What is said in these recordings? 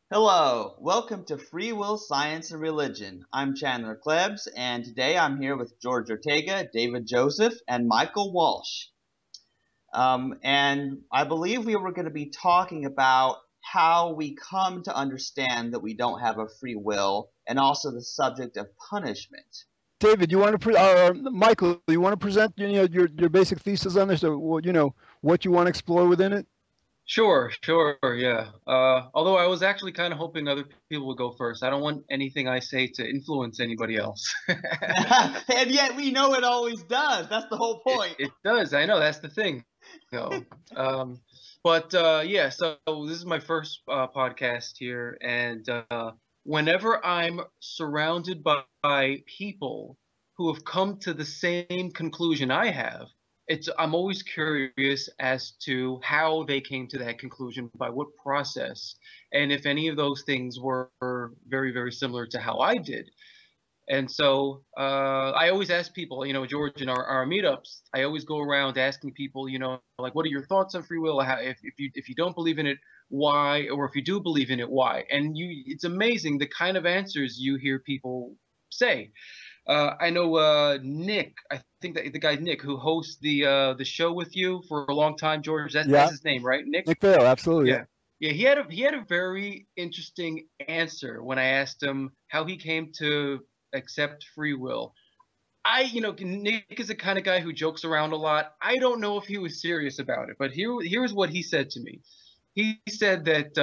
Hello, welcome to Free Will, Science, and Religion. I'm Chandler Klebs, and today I'm here with George Ortega, David Joseph, and Michael Walsh. And I believe we were going to be talking about how we come to understand that we don't have a free will, and also the subject of punishment. David, you want to Michael, you want to present your basic thesis on this, or what you want to explore within it? Sure, yeah. Although I was actually kind of hoping other people would go first. I don't want anything I say to influence anybody else. And yet we know it always does. That's the whole point. It does. I know that's the thing. No. Yeah. So this is my first podcast here, and whenever I'm surrounded by people who have come to the same conclusion I have, I'm always curious as to how they came to that conclusion, by what process, and if any of those things were very, very similar to how I did. And so I always ask people, George, in our meetups, I always go around asking people, like, what are your thoughts on free will? If you don't believe in it, why? Or if you do believe in it, why? And it's amazing the kind of answers you hear people say. I know Nick. I think that the guy Nick, who hosts the show with you for a long time, George. That's his name, right? Nick Vale, absolutely. Yeah. He had a very interesting answer when I asked him how he came to accept free will. Nick is the kind of guy who jokes around a lot. I don't know if he was serious about it, but here's what he said to me. He said that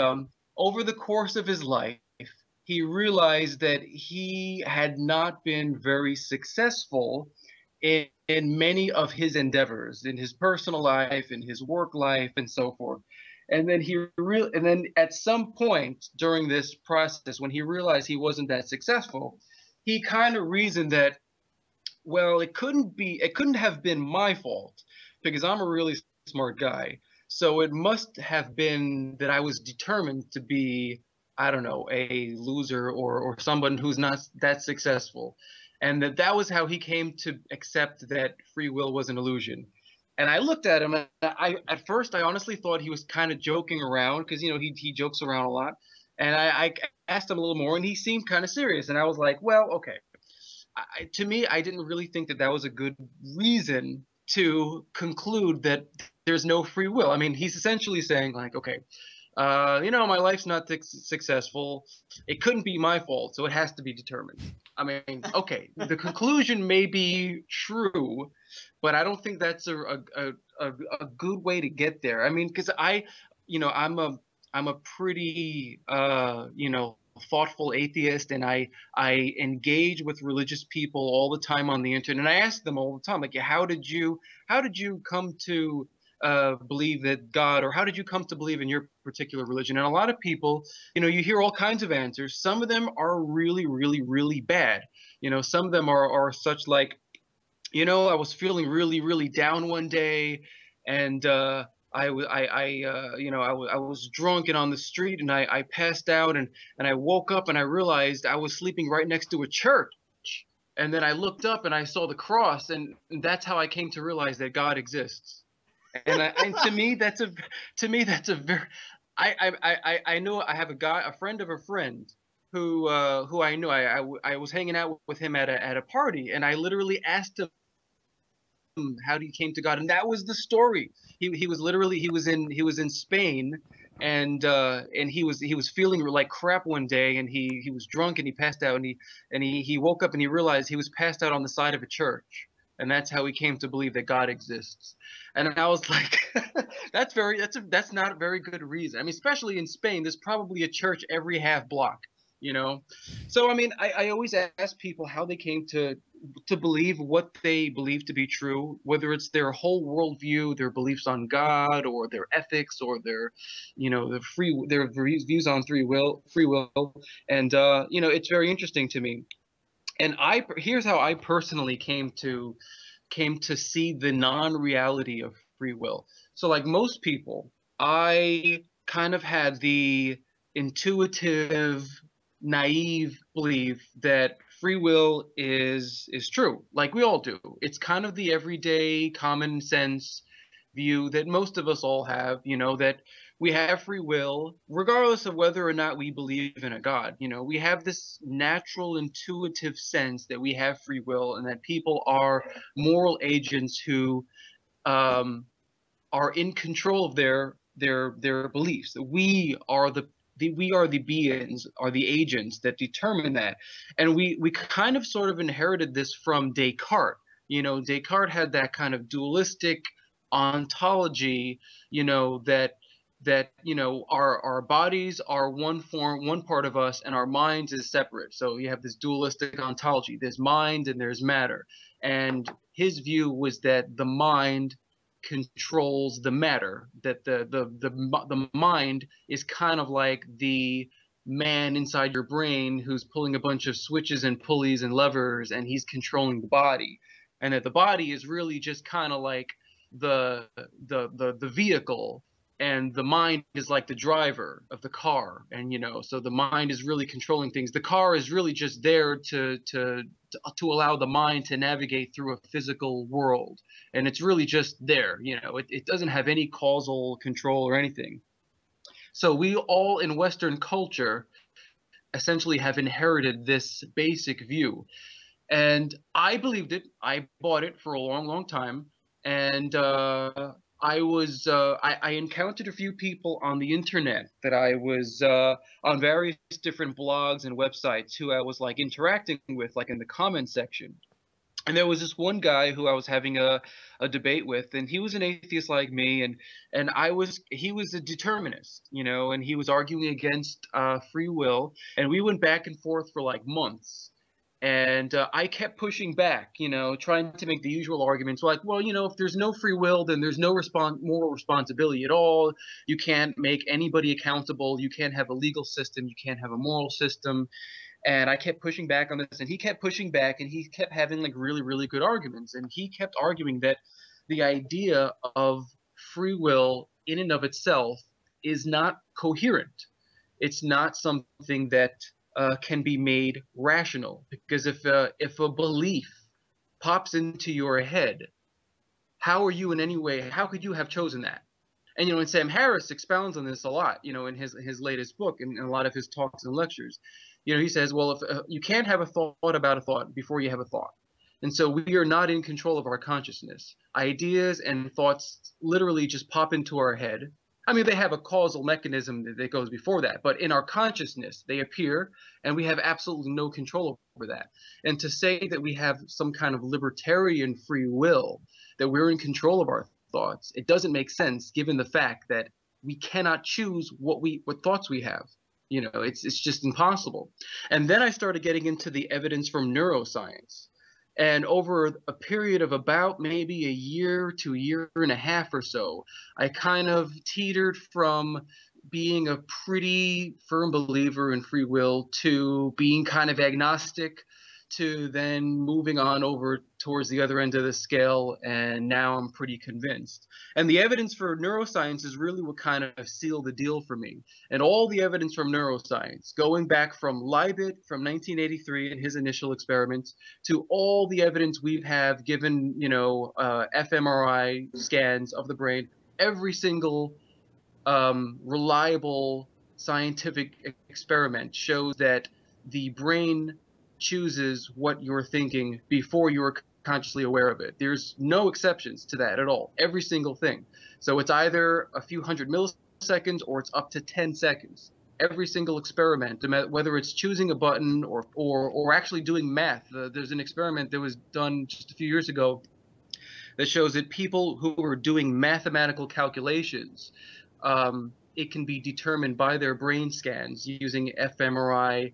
over the course of his life, he realized that he had not been very successful in many of his endeavors, in his personal life, in his work life, and so forth. And then at some point during this process, when he realized he wasn't that successful, he kind of reasoned that, well, it couldn't have been my fault because I'm a really smart guy. So it must have been that I was determined to be, I don't know, a loser or someone who's not that successful. And that was how he came to accept that free will was an illusion. And I looked at him, and at first I honestly thought he was kind of joking around because he jokes around a lot. And I asked him a little more, and he seemed kind of serious. And I was like, well, okay. To me, I didn't really think that was a good reason to conclude that there's no free will. I mean, he's essentially saying, like, okay, my life's not successful. It couldn't be my fault, so it has to be determined. I mean, okay, the conclusion may be true, but I don't think that's a good way to get there. I mean, because I'm a pretty thoughtful atheist, and I engage with religious people all the time on the internet, and I ask them all the time, like, how did you come to believe that God, or how did you come to believe in your particular religion? And a lot of people, you hear all kinds of answers. Some of them are really, really, really bad. Some of them are such like, I was feeling really, really down one day, and I was drunk and on the street, and I passed out, and I woke up and I realized I was sleeping right next to a church. And then I looked up and I saw the cross, and that's how I came to realize that God exists. And to me that's a very, I know I have a friend of a friend who I knew. I was hanging out with him at a party, and I literally asked him how he came to God, and that was the story. He was in Spain, and he was feeling like crap one day, and he was drunk and he passed out, and he woke up and he realized he was passed out on the side of a church. And that's how he came to believe that God exists. And I was like, that's not a very good reason. I mean, especially in Spain, there's probably a church every half block, So, I mean, I always ask people how they came to believe what they believe to be true, whether it's their whole worldview, their beliefs on God, or their ethics, or their views on free will. And, it's very interesting to me. And here's how I personally came to see the non-reality of free will. So, like most people, I kind of had the intuitive, naive belief that free will is true, like we all do. It's kind of the everyday common sense view that most of us all have, that we have free will, regardless of whether or not we believe in a God. You know, we have this natural, intuitive sense that we have free will and that people are moral agents who are in control of their beliefs. That we are we are the beings, are the agents that determine that. And we kind of sort of inherited this from Descartes. You know, Descartes had that kind of dualistic ontology, you know, that you know our bodies are one form, one part of us, and our minds is separate. So you have this dualistic ontology. There's mind and there's matter. And his view was that the mind controls the matter, that the mind is kind of like the man inside your brain who's pulling a bunch of switches and pulleys and levers, and he's controlling the body, and that the body is really just kind of like the vehicle, and the mind is like the driver of the car. And you know, so the mind is really controlling things. The car is really just there to allow the mind to navigate through a physical world, and it's really just there. You know, it doesn't have any causal control or anything. So we all in Western culture essentially have inherited this basic view, and I believed it. I bought it for a long time, and I encountered a few people on the internet that I was on various different blogs and websites who I was like interacting with, like in the comment section. And there was this one guy who I was having a debate with, and he was an atheist like me, and he was a determinist, you know, and he was arguing against free will, and we went back and forth for like months. And I kept pushing back, you know, trying to make the usual arguments like, well, you know, if there's no free will, then there's no moral responsibility at all. You can't make anybody accountable. You can't have a legal system. You can't have a moral system. And I kept pushing back on this, and he kept pushing back, and he kept having like really, really good arguments. And he kept arguing that the idea of free will in and of itself is not coherent. It's not something that can be made rational, because if a belief pops into your head, how are you in any way? How could you have chosen that? And you know, and Sam Harris expounds on this a lot, you know, in his latest book and a lot of his talks and lectures. You know, he says, well, if you can't have a thought about a thought before you have a thought. And so we are not in control of our consciousness. Ideas and thoughts literally just pop into our head. I mean, they have a causal mechanism that goes before that, but in our consciousness, they appear, and we have absolutely no control over that. And to say that we have some kind of libertarian free will, that we're in control of our thoughts, it doesn't make sense given the fact that we cannot choose what thoughts we have. You know, it's just impossible. And then I started getting into the evidence from neuroscience. And over a period of about maybe a year to a year and a half or so, I kind of teetered from being a pretty firm believer in free will to being kind of agnostic, to then moving on over towards the other end of the scale, and now I'm pretty convinced. And the evidence for neuroscience is really what kind of sealed the deal for me. And all the evidence from neuroscience, going back from Leibniz from 1983 and his initial experiments, to all the evidence we have given, you know, fMRI scans of the brain, every single reliable scientific experiment shows that the brain chooses what you're thinking before you're consciously aware of it. There's no exceptions to that at all. Every single thing. So it's either a few hundred milliseconds or it's up to 10 seconds. Every single experiment, whether it's choosing a button or actually doing math. There's an experiment that was done just a few years ago that shows that people who are doing mathematical calculations, it can be determined by their brain scans using fMRI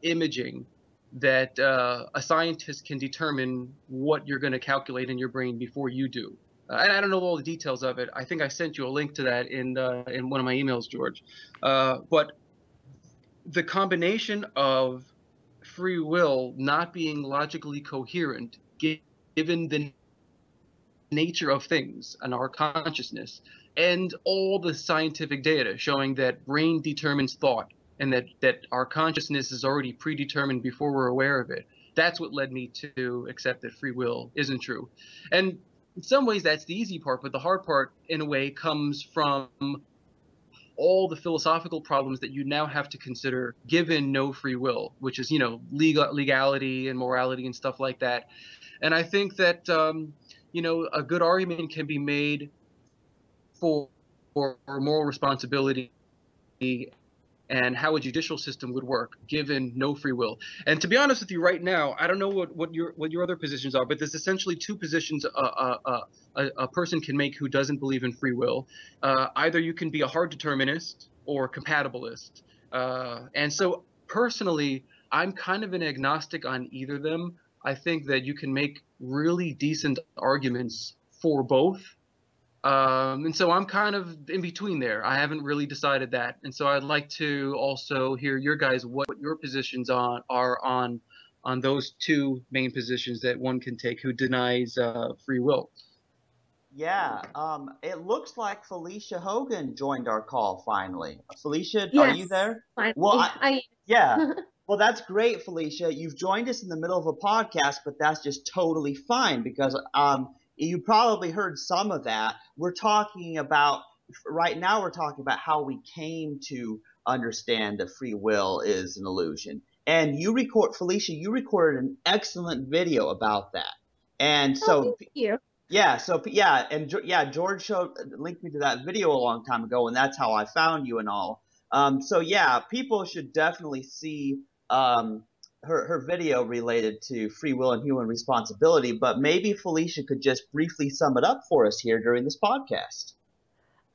imaging, that a scientist can determine what you're going to calculate in your brain before you do. And I don't know all the details of it. I think I sent you a link to that in one of my emails, George. But the combination of free will not being logically coherent, given the nature of things and our consciousness, and all the scientific data showing that brain determines thought, and that our consciousness is already predetermined before we're aware of it. That's what led me to accept that free will isn't true. And in some ways, that's the easy part, but the hard part, in a way, comes from all the philosophical problems that you now have to consider given no free will, which is, legality and morality and stuff like that. And I think that, a good argument can be made for moral responsibility and how a judicial system would work given no free will. And to be honest with you, right now, I don't know what your other positions are, but there's essentially two positions a person can make who doesn't believe in free will. Either you can be a hard determinist or compatibilist. And so personally, I'm kind of an agnostic on either of them. I think that you can make really decent arguments for both. And so I'm kind of in between there. I haven't really decided that. And so I'd like to also hear your guys, what your positions are on those two main positions that one can take who denies free will. Yeah, it looks like Felicia Hogan joined our call finally. Felicia, Yes, are you there? finally. Well, yeah. Well, that's great, Felicia. You've joined us in the middle of a podcast, but that's just totally fine because you probably heard some of that. Right now we're talking about how we came to understand that free will is an illusion. And Felicia, you recorded an excellent video about that. And so thank you. Yeah, George linked me to that video a long time ago, and that's how I found you and all. People should definitely see her video related to free will and human responsibility. But maybe Felicia could just briefly sum it up for us here during this podcast.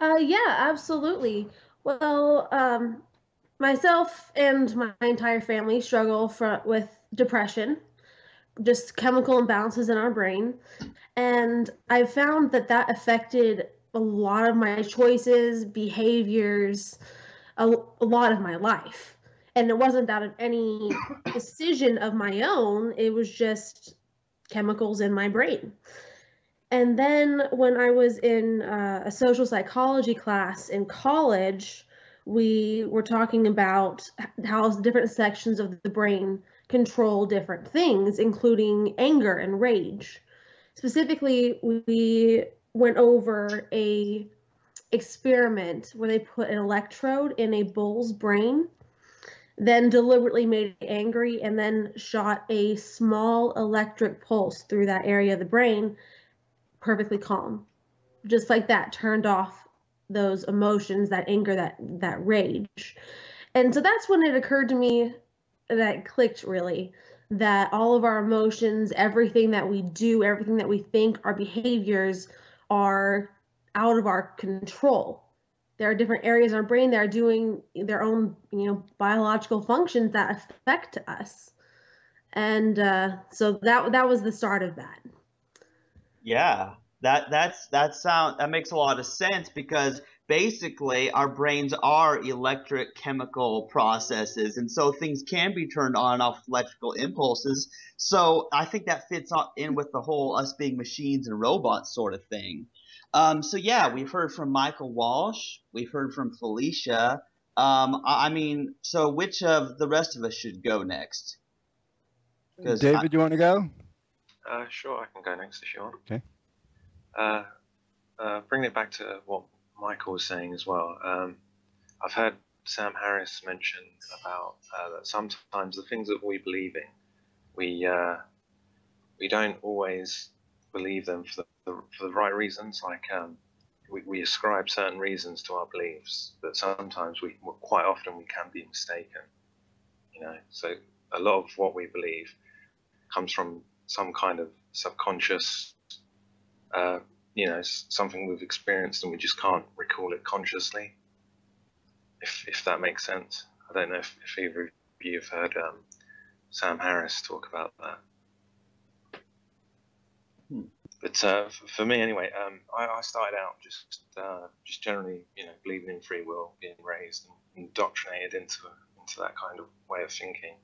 Yeah, absolutely. Well, myself and my entire family struggle with depression, just chemical imbalances in our brain. And I found that affected a lot of my choices, behaviors, a lot of my life. And it wasn't out of any decision of my own. It was just chemicals in my brain. And then when I was in a social psychology class in college, we were talking about how different sections of the brain control different things, including anger and rage. Specifically, we went over a experiment where they put an electrode in a bull's brain, then deliberately made it angry, and then shot a small electric pulse through that area of the brain, perfectly calm. Just like that, turned off those emotions, that anger, that rage. And so that's when it occurred to me, that clicked really, that all of our emotions, everything that we do, everything that we think, our behaviors are out of our control. There are different areas in our brain that are doing their own, biological functions that affect us. And so that was the start of that. Yeah, that makes a lot of sense because basically our brains are electric chemical processes, and so things can be turned on and off electrical impulses. So I think that fits in with the whole us being machines and robots sort of thing. We've heard from Michael Walsh, we've heard from Felicia. So which of the rest of us should go next? David, you want to go? Sure, I can go next if you want. Okay. Bringing it back to what Michael was saying as well, I've heard Sam Harris mention about that sometimes the things that we believe in, we don't always believe them for the right reasons. Like we ascribe certain reasons to our beliefs, but sometimes quite often we can be mistaken. So a lot of what we believe comes from some kind of subconscious, something we've experienced and we just can't recall it consciously, if that makes sense. I don't know if either of you have heard Sam Harris talk about that. But for me anyway, I started out just generally, believing in free will, being raised and indoctrinated into that kind of way of thinking.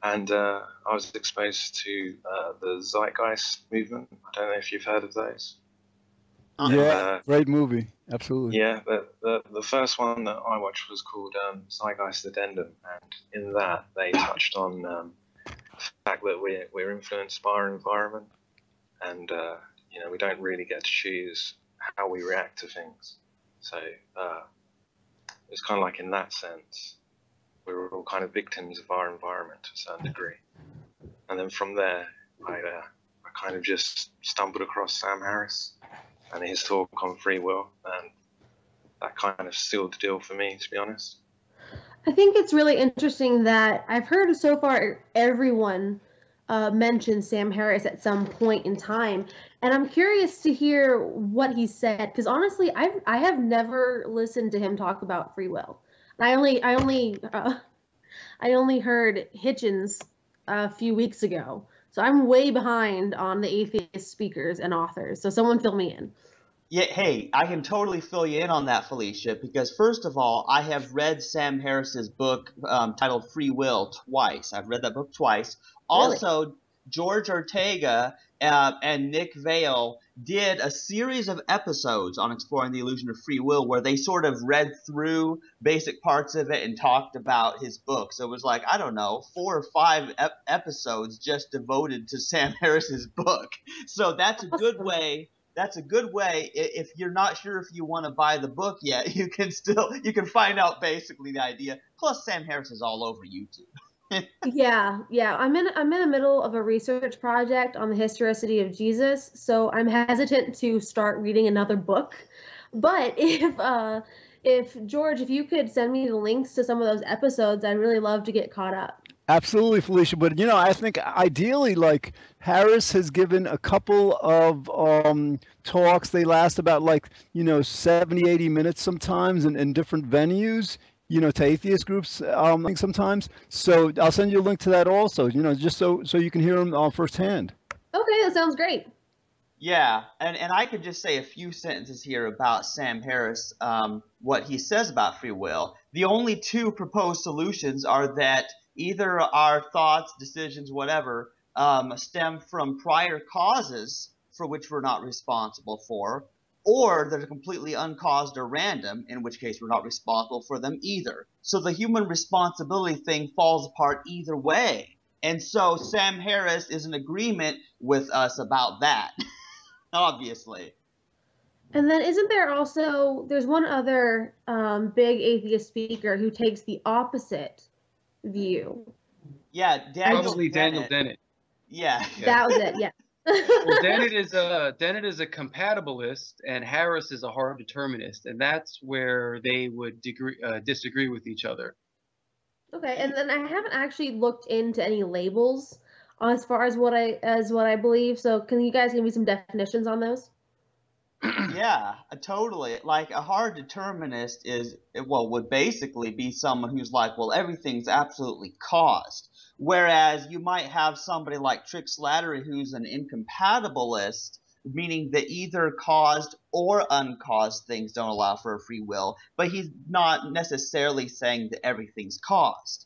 And I was exposed to the Zeitgeist movement. I don't know if you've heard of those. Yeah, great movie. Absolutely. Yeah, the first one that I watched was called Zeitgeist Addendum, and in that they touched on the fact that we're influenced by our environment, and we don't really get to choose how we react to things. So it's kind of like in that sense, we're all kind of victims of our environment to a certain degree. And then from there, I kind of just stumbled across Sam Harris and his talk on free will, and that kind of sealed the deal for me, to be honest. I think it's really interesting that I've heard so far everyone mention Sam Harris at some point in time, and I'm curious to hear what he said, because honestly, I have never listened to him talk about free will. I only heard Hitchens a few weeks ago, so I'm way behind on the atheist speakers and authors. So someone fill me in. Yeah, hey, I can totally fill you in on that, Felicia, because first of all, I have read Sam Harris's book titled Free Will twice. I've read that book twice. Really? Also, George Ortega and Nick Vale did a series of episodes on exploring the illusion of free will where they sort of read through basic parts of it and talked about his book. So it was like, I don't know, 4 or 5 episodes just devoted to Sam Harris's book. So that's a good way. That's a good way. If you're not sure if you want to buy the book yet, you can find out basically the idea. Plus, Sam Harris is all over YouTube. Yeah. I'm in the middle of a research project on the historicity of Jesus, so I'm hesitant to start reading another book. But if George, if you could send me the links to some of those episodes, I'd really love to get caught up. Absolutely, Felicia. But, I think ideally, like, Harris has given a couple of talks. They last about 70, 80 minutes sometimes in different venues, to atheist groups sometimes. So I'll send you a link to that also, just so you can hear them firsthand. Okay, that sounds great. Yeah, and I could just say a few sentences here about Sam Harris, what he says about free will. The only 2 proposed solutions are that either our thoughts, decisions, whatever, stem from prior causes for which we're not responsible for, or they're completely uncaused or random, in which case we're not responsible for them either. So the human responsibility thing falls apart either way. And so Sam Harris is in agreement with us about that, obviously. And then there's one other big atheist speaker who takes the opposite view. Yeah, Probably Daniel Dennett. Yeah. That was it, yeah. Well, Dennett is a compatibilist, and Harris is a hard determinist, and that's where they would disagree with each other. Okay, and then I haven't actually looked into any labels as far as what I believe. So can you guys give me some definitions on those? Yeah, totally. Like a hard determinist would basically be someone who's like, well, everything's absolutely caused. Whereas you might have somebody like Trick Slattery who's an incompatibilist, meaning that either caused or uncaused things don't allow for a free will, but he's not necessarily saying that everything's caused.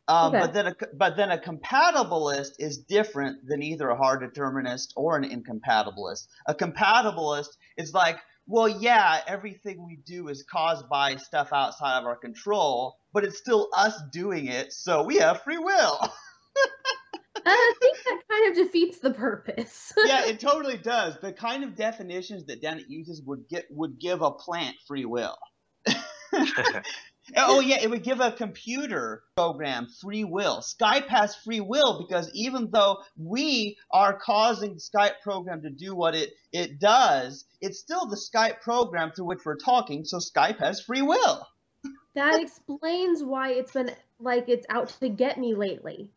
Okay. But then a compatibilist is different than either a hard determinist or an incompatibilist. A compatibilist is like, well, yeah, everything we do is caused by stuff outside of our control, but it's still us doing it, so we have free will. I think that kind of defeats the purpose. Yeah, it totally does. The kind of definitions that Dennett uses would give a plant free will. Oh yeah, it would give a computer program free will. Skype has free will because even though we are causing the Skype program to do what it does, it's still the Skype program through which we're talking, so Skype has free will. That explains why it's been like it's out to get me lately.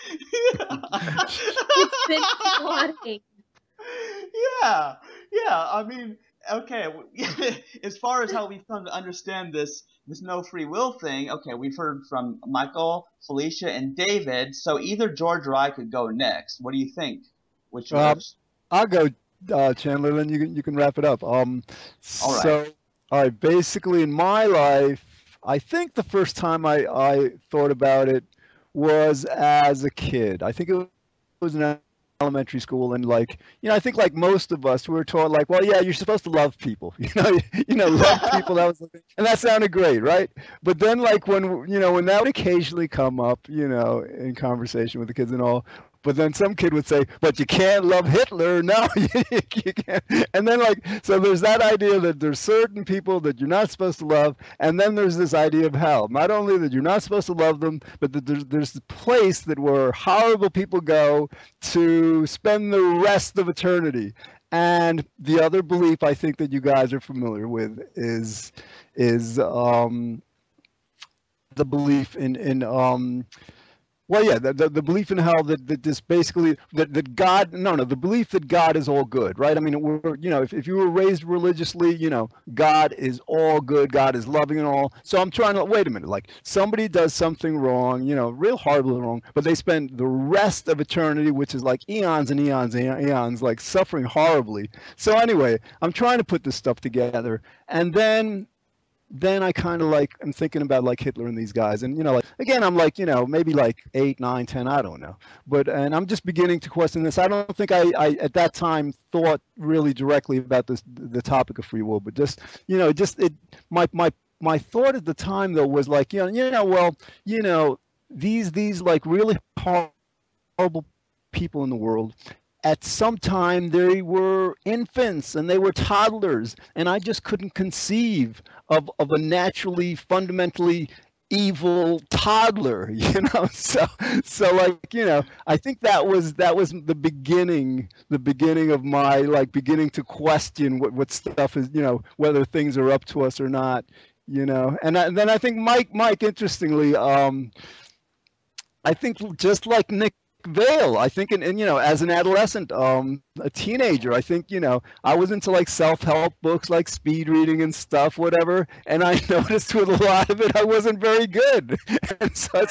It's been plotting. Yeah, I mean, okay, as far as how we've come to understand this no free will thing, okay, we've heard from Michael, Felicia, and David, so either George or I could go next. What do you think? Which yours? I'll go, Chandler, then you can wrap it up. All right. So, all right, basically in my life, I think the first time I thought about it was as a kid. I think it was in elementary school, and I think like most of us, we were taught like, well, yeah, you're supposed to love people, love people. And that sounded great, right? But then when that would occasionally come up, in conversation with the kids and all, But then some kid would say, but you can't love Hitler. No, you can't. And then so there's that idea that there's certain people that you're not supposed to love. And then there's this idea of hell. Not only that you're not supposed to love them, but that there's the place that where horrible people go to spend the rest of eternity. And the other belief I think that you guys are familiar with is the belief in well, yeah, the belief in hell that this basically that God the belief that God is all good, right? I mean, if you were raised religiously, God is all good, God is loving and all. So I'm trying to wait a minute, like somebody does something wrong, real horribly wrong, but they spend the rest of eternity, which is like eons and eons and eons, like suffering horribly. So anyway, I'm trying to put this stuff together, and then I kind of I'm thinking about like Hitler and these guys, and again I'm maybe 8, 9, 10, I don't know, and I'm just beginning to question this. I don't think I at that time thought really directly about the topic of free will, but my thought at the time though was these like really horrible people in the world. At some time, they were infants and they were toddlers, and I just couldn't conceive of a naturally, fundamentally evil toddler, So I think that was the beginning of my beginning to question what stuff is, whether things are up to us or not, And then I think Mike, interestingly, I think just like Nick Vale, I think, as an adolescent, a teenager, I think, I was into self-help books, like speed reading and stuff, whatever. And I noticed with a lot of it, I wasn't very good. And so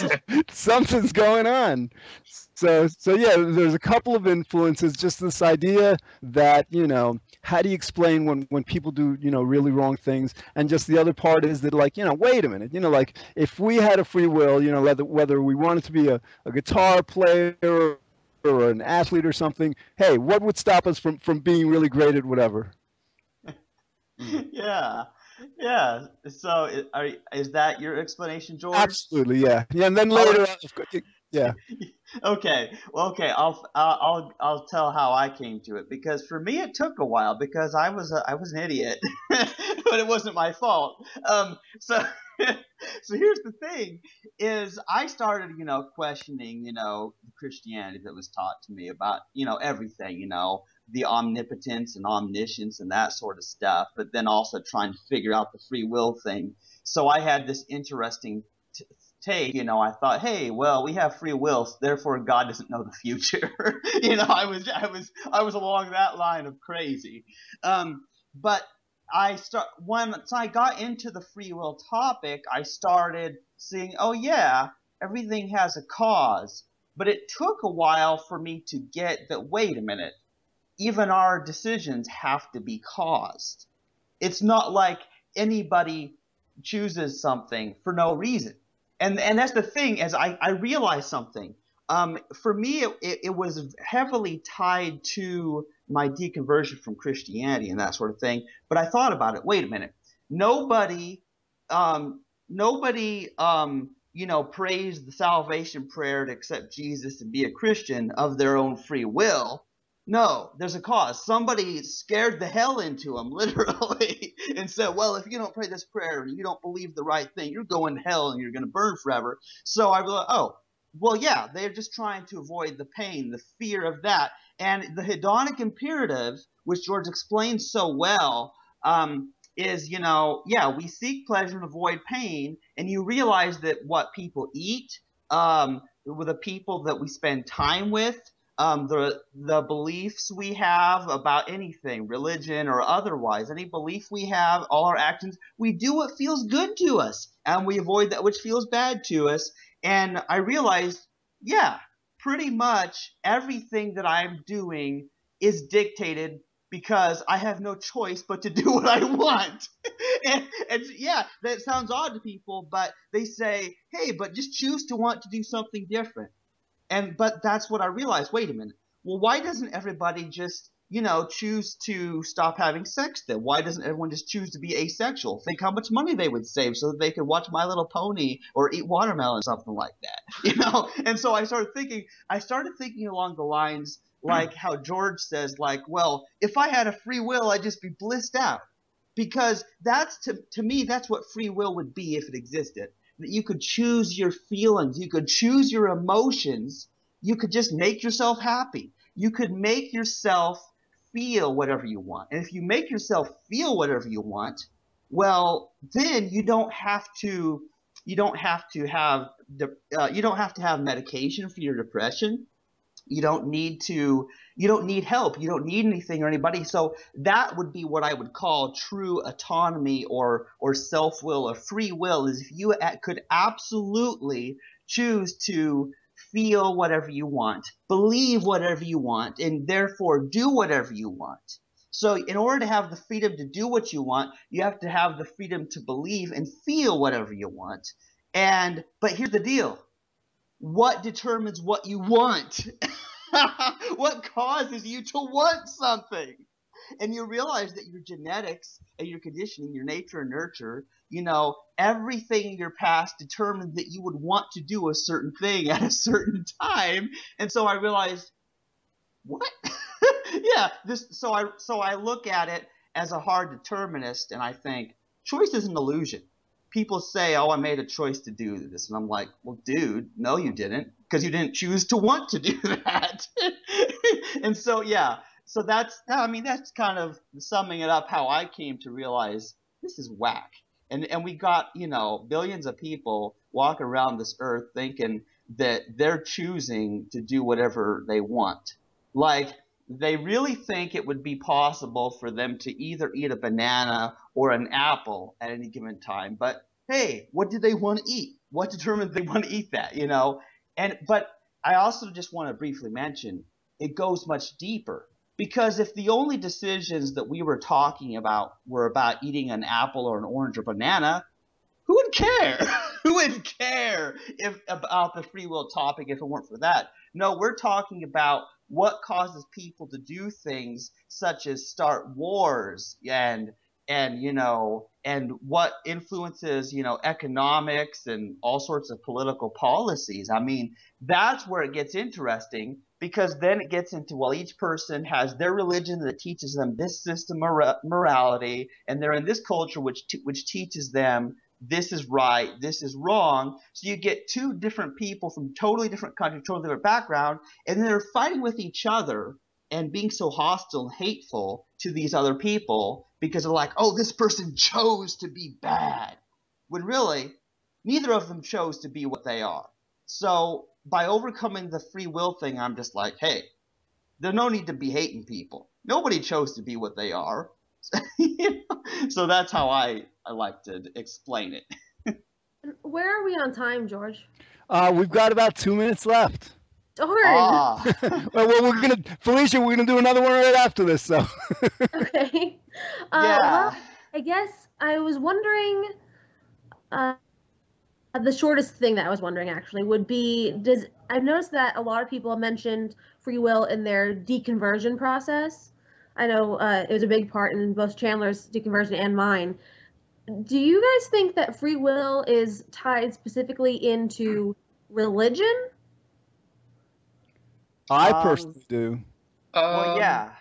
something's going on. So yeah, there's a couple of influences, just this idea that, how do you explain when people do, really wrong things? And just the other part is that wait a minute, if we had a free will, whether we wanted to be a guitar player or an athlete or something, hey, what would stop us from being really great at whatever? Yeah. So is that your explanation, George? Absolutely, yeah. And then later, yeah. Okay. Well, okay. I'll tell how I came to it, because for me it took a while, because I was an idiot, but it wasn't my fault. So here's the thing: is I started questioning Christianity that was taught to me about everything, the omnipotence and omniscience and that sort of stuff, but then also trying to figure out the free will thing. So I had this interesting take, I thought, hey, well, we have free will, therefore God doesn't know the future. I was along that line of crazy. But once I got into the free will topic, I started seeing, oh yeah, everything has a cause. But it took a while for me to get that, wait a minute, even our decisions have to be caused. It's not like anybody chooses something for no reason. And that's the thing, as I realized something. For me, it was heavily tied to my deconversion from Christianity and that sort of thing. But I thought about it. Wait a minute. Nobody prays the salvation prayer to accept Jesus and be a Christian of their own free will. No, there's a cause. Somebody scared the hell into them, literally, and said, well, if you don't pray this prayer and you don't believe the right thing, you're going to hell and you're going to burn forever. So I realized, oh, well, yeah, they're just trying to avoid the pain, the fear of that. And the hedonic imperative, which George explained so well, is, we seek pleasure and avoid pain. And you realize that what people eat, with the people that we spend time with, the beliefs we have about anything, religion or otherwise, any belief we have, all our actions, we do what feels good to us, and we avoid that which feels bad to us. And I realized, yeah, pretty much everything that I'm doing is dictated because I have no choice but to do what I want. and yeah, that sounds odd to people, but they say, hey, but just choose to want to do something different. But that's what I realized. Wait a minute. Well, why doesn't everybody just choose to stop having sex then? Why doesn't everyone just choose to be asexual? Think how much money they would save so that they could watch My Little Pony or eat watermelon or something like that, And so I started thinking along the lines like how George says, like, well, if I had a free will, I'd just be blissed out. Because that's, to me, that's what free will would be if it existed. That you could choose your feelings, you could choose your emotions, you could just make yourself happy. You could make yourself feel whatever you want. And if you make yourself feel whatever you want, well, then you don't have to have medication for your depression. You don't need help. You don't need anything or anybody. So that would be what I would call true autonomy or self-will or free will, is if you could absolutely choose to feel whatever you want, believe whatever you want, and therefore do whatever you want. So in order to have the freedom to do what you want, you have to have the freedom to believe and feel whatever you want. But here's the deal. What determines what you want? What causes you to want something? And you realize that your genetics and your conditioning, your nature and nurture, everything in your past determined that you would want to do a certain thing at a certain time. And so I realized, what? Yeah. So I look at it as a hard determinist, and I think choice is an illusion. People say, oh, I made a choice to do this. And I'm like, well, dude, no, you didn't, because you didn't choose to want to do that. And so, yeah. So that's kind of summing it up, how I came to realize this is whack. And we got, billions of people walking around this earth thinking that they're choosing to do whatever they want. Like, they really think it would be possible for them to either eat a banana or an apple at any given time. But hey, what do they want to eat? What determines they want to eat that, But I also just want to briefly mention, it goes much deeper. Because if the only decisions that we were talking about were about eating an apple or an orange or banana, who would care? Who would care about the free will topic if it weren't for that? No, we're talking about what causes people to do things such as start wars and what influences, economics and all sorts of political policies. I mean, that's where it gets interesting, because then it gets into, well, each person has their religion that teaches them this system of morality, and they're in this culture which teaches them this is right, this is wrong. So you get two different people from totally different countries, totally different background, and they're fighting with each other and being so hostile and hateful to these other people because they're like, oh, this person chose to be bad. When really, neither of them chose to be what they are. So by overcoming the free will thing, I'm just like, hey, there's no need to be hating people. Nobody chose to be what they are. So that's how I like to explain it. Where are we on time, George? We've got about 2 minutes left. Darn. Well, Felicia, we're gonna do another one right after this. So. Okay. Yeah. Well, I guess I was wondering. The shortest thing that I was wondering actually would be, I've noticed that a lot of people have mentioned free will in their deconversion process. I know it was a big part in both Chandler's deconversion and mine. Do you guys think that free will is tied specifically into religion? I personally do. Well, yeah.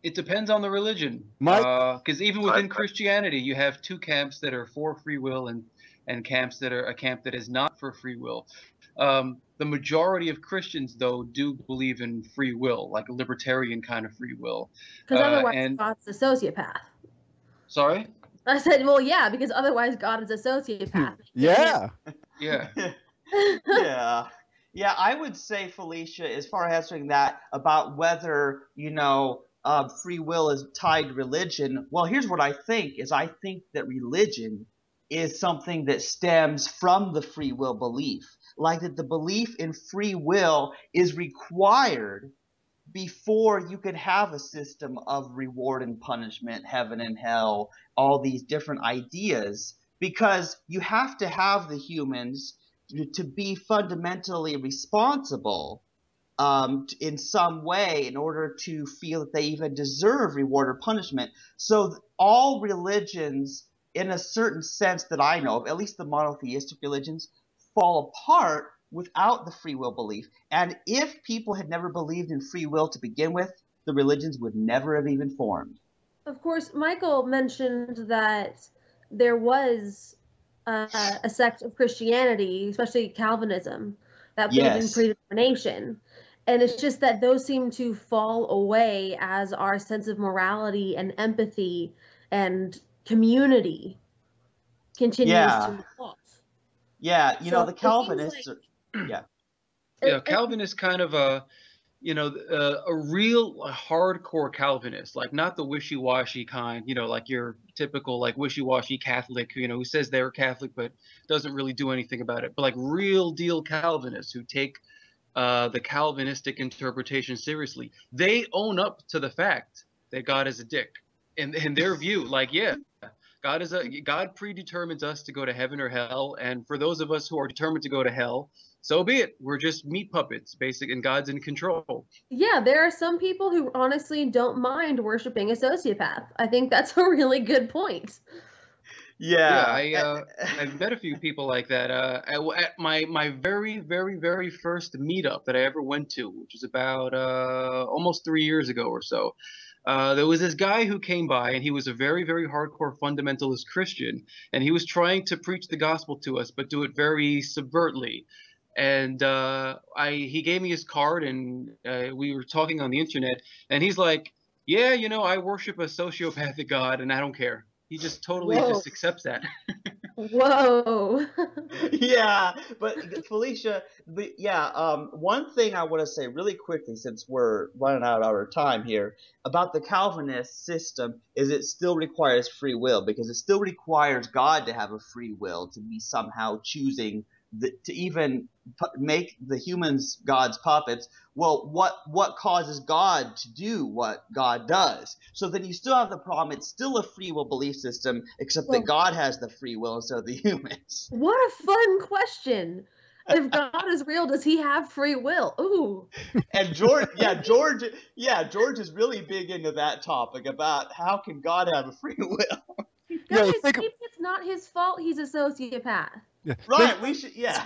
It depends on the religion. Because even within Christianity, you have two camps that are for free will and camps that are a camp that is not for free will. The majority of Christians, though, do believe in free will, like a libertarian kind of free will. Because otherwise God's a sociopath. Sorry? I said, well, yeah, because otherwise God is a sociopath. Yeah. Yeah. Yeah. Yeah, I would say, Felicia, as far as answering that about whether, free will is tied to religion, well, here's what I think, is I think that religion is something that stems from the free will belief. Like that the belief in free will is required before you could have a system of reward and punishment, heaven and hell, all these different ideas, because you have to have the humans to be fundamentally responsible in some way in order to feel that they even deserve reward or punishment. So all religions, in a certain sense that I know of, at least the monotheistic religions, fall apart without the free will belief. And if people had never believed in free will to begin with, the religions would never have even formed. Of course, Michael mentioned that there was a sect of Christianity, especially Calvinism, that believed in predetermination. And it's just that those seem to fall away as our sense of morality and empathy and community continues to evolve. Yeah, the Calvinists Calvin is kind of a real hardcore Calvinist, like not the wishy-washy kind, like your typical like wishy-washy Catholic, who says they're Catholic but doesn't really do anything about it. But like real deal Calvinists who take the Calvinistic interpretation seriously. They own up to the fact that God is a dick. In their view, like, yeah, God predetermines us to go to heaven or hell, and for those of us who are determined to go to hell, so be it. We're just meat puppets, and God's in control. Yeah, there are some people who honestly don't mind worshiping a sociopath. I think that's a really good point. Yeah, I've met a few people like that. At my very, very, very first meetup that I ever went to, which was about almost 3 years ago or so, there was this guy who came by, and he was a very, very hardcore fundamentalist Christian, and he was trying to preach the gospel to us, but do it very subvertly. And he gave me his card, and we were talking on the internet, and he's like, yeah, I worship a sociopathic God, and I don't care. He just totally just accepts that. Whoa. Yeah, but Felicia, one thing I want to say really quickly, since we're running out of our time here, about the Calvinist system is it still requires free will, because it still requires God to have a free will to be somehow choosing to even make the humans God's puppets. Well, what causes God to do what God does? So then you still have the problem. It's still a free will belief system, except that God has the free will instead of the humans. What a fun question. If God is real, does he have free will? Ooh. And George is really big into that topic about how can God have a free will. Guys, maybe it's not his fault he's a sociopath. Yeah. Right, we should, yeah.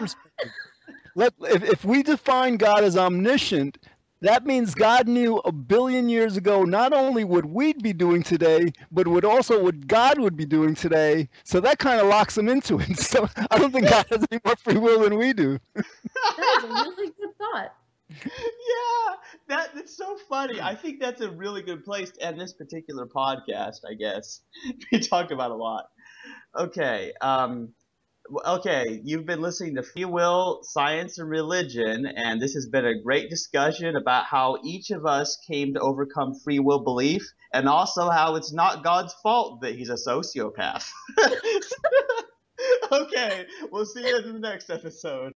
If we define God as omniscient, that means God knew 1 billion years ago not only what we'd be doing today, but what God would be doing today. So that kind of locks him into it. So I don't think God has any more free will than we do. That is a really good thought. Yeah, that's so funny. I think that's a really good place to end this particular podcast, I guess. We talked about a lot. Okay, you've been listening to Free Will, Science, and Religion, and this has been a great discussion about how each of us came to overcome free will belief, and also how it's not God's fault that he's a sociopath. Okay, we'll see you in the next episode.